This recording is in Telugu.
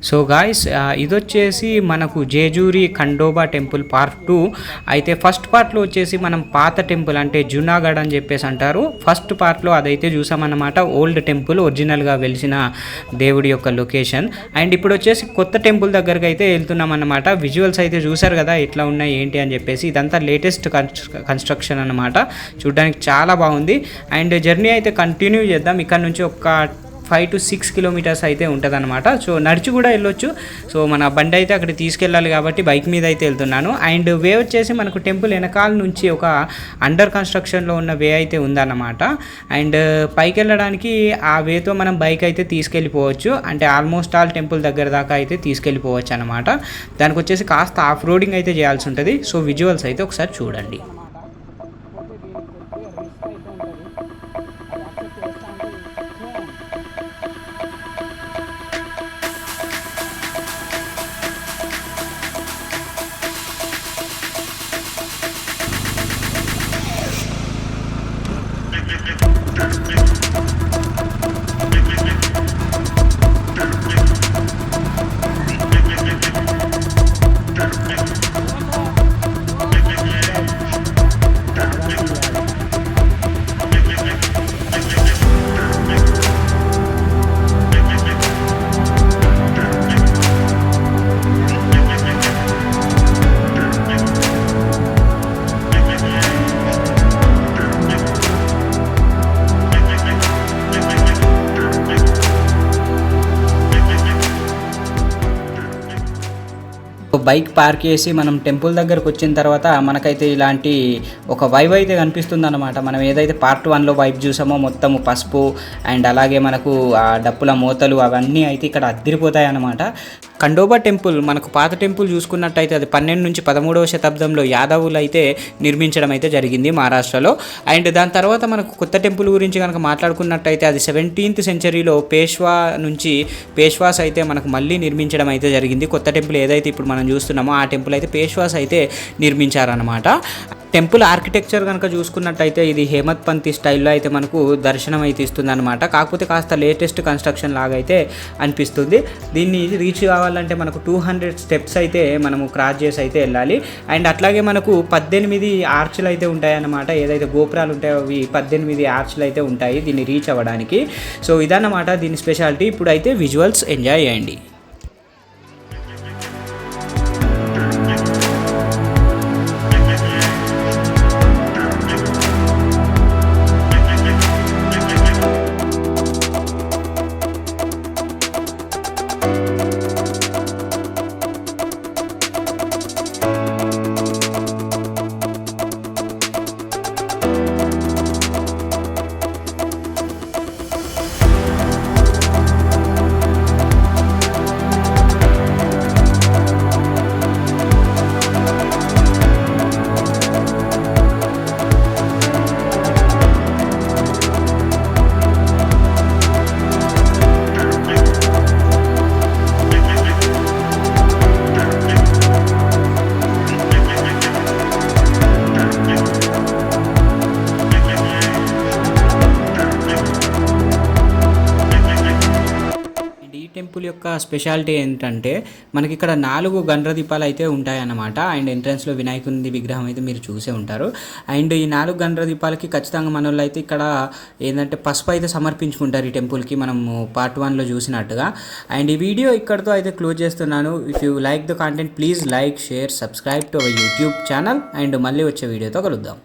సో గాయ్స్ ఇదొచ్చేసి మనకు జేజూరి ఖండోబా టెంపుల్ పార్ట్ 2. అయితే ఫస్ట్ పార్ట్లో వచ్చేసి మనం పాత టెంపుల్ అంటే జునాగఢ్ అని చెప్పేసి అంటారు. ఫస్ట్ పార్ట్లో అదైతే చూసామన్నమాట, ఓల్డ్ టెంపుల్ ఒరిజినల్గా వెలిసిన దేవుడి యొక్క లొకేషన్. అండ్ ఇప్పుడు వచ్చేసి కొత్త టెంపుల్ దగ్గరికి అయితే వెళ్తున్నాం అన్నమాట. విజువల్స్ అయితే చూసారు కదా ఎట్లా ఉన్నాయి ఏంటి అని చెప్పేసి. ఇదంతా లేటెస్ట్ కన్స్ట్రక్షన్ అన్నమాట, చూడడానికి చాలా బాగుంది. అండ్ జర్నీ అయితే కంటిన్యూ చేద్దాం. ఇక్కడ నుంచి ఒక 5 to 6 కిలోమీటర్స్ అయితే ఉంటుంది అనమాట. సో నడిచి కూడా వెళ్ళొచ్చు. సో మన బండి అయితే అక్కడ తీసుకెళ్ళాలి కాబట్టి బైక్ మీద అయితే వెళ్తున్నాను. అండ్ వే వచ్చేసి మనకు టెంపుల్ వెనకాల నుంచి ఒక అండర్ కన్స్ట్రక్షన్లో ఉన్న వే అయితే ఉందన్నమాట. అండ్ పైకి వెళ్ళడానికి ఆ వేతో మనం బైక్ అయితే తీసుకెళ్ళిపోవచ్చు. అంటే ఆల్మోస్ట్ ఆల్ టెంపుల్ దగ్గర దాకా అయితే తీసుకెళ్ళిపోవచ్చు అనమాట. దానికి వచ్చేసి కాస్త ఆఫ్ రోడింగ్ అయితే చేయాల్సి ఉంటుంది. సో విజువల్స్ అయితే ఒకసారి చూడండి. బైక్ పార్క్ చేసి మనం టెంపుల్ దగ్గరకు వచ్చిన తర్వాత మనకైతే ఇలాంటి ఒక వైబ్ అయితే కనిపిస్తుంది అనమాట. మనం ఏదైతే పార్ట్ 1లో వైబ్ చూసామో మొత్తము పసుపు అండ్ అలాగే మనకు ఆ డప్పుల మూతలు అవన్నీ అయితే ఇక్కడ అద్దరిపోతాయి అన్నమాట. ఖండోబా టెంపుల్ మనకు పాత టెంపుల్ చూసుకున్నట్టయితే అది 12 నుంచి 13వ శతాబ్దంలో యాదవులు అయితే నిర్మించడం అయితే జరిగింది మహారాష్ట్రలో. అండ్ దాని తర్వాత మనకు కొత్త టెంపుల్ గురించి కనుక మాట్లాడుకున్నట్టయితే అది 17th సెంచరీలో పేష్వాస్ అయితే మనకు మళ్ళీ నిర్మించడం అయితే జరిగింది. కొత్త టెంపుల్ ఏదైతే ఇప్పుడు మనం చూస్తున్నామో ఆ టెంపుల్ అయితే పేష్వాస్ అయితే నిర్మించారనమాట. టెంపుల్ ఆర్కిటెక్చర్ కనుక చూసుకున్నట్టయితే ఇది హేమత్ పంతి స్టైల్లో అయితే మనకు దర్శనం అయితే ఇస్తుంది అనమాట. కాకపోతే కాస్త లేటెస్ట్ కన్స్ట్రక్షన్ లాగా అయితే అనిపిస్తుంది. దీన్ని రీచ్ కావాలంటే మనకు 200 స్టెప్స్ అయితే మనము క్రాస్ చేసి అయితే వెళ్ళాలి. అండ్ అట్లాగే మనకు 18 ఆర్చ్లు అయితే ఉంటాయి అన్నమాట. ఏదైతే గోపురాలు ఉంటాయో అవి 18 ఆర్చ్లు అయితే ఉంటాయి దీన్ని రీచ్ అవ్వడానికి. సో ఇదన్నమాట దీని స్పెషాలిటీ. ఇప్పుడు అయితే విజువల్స్ ఎంజాయ్ చేయండి. టెంపుల్ యొక్క స్పెషాలిటీ ఏంటంటే మనకి ఇక్కడ 4 గండ్ర దీపాలు అయితే ఉంటాయన్నమాట. అండ్ ఎంట్రన్స్లో వినాయకుని విగ్రహం అయితే మీరు చూసే ఉంటారు. అండ్ ఈ 4 గండ్ర దీపాలకి ఖచ్చితంగా మన వాళ్ళు అయితే ఇక్కడ ఏంటంటే పసుపు అయితే సమర్పించుకుంటారు ఈ టెంపుల్కి, మనం పార్ట్ 1లో చూసినట్టుగా. అండ్ ఈ వీడియో ఇక్కడితో అయితే క్లోజ్ చేస్తున్నాను. If you like the content please like, share, subscribe to our YouTube channel. And మళ్ళీ వచ్చే వీడియోతో కలుద్దాం.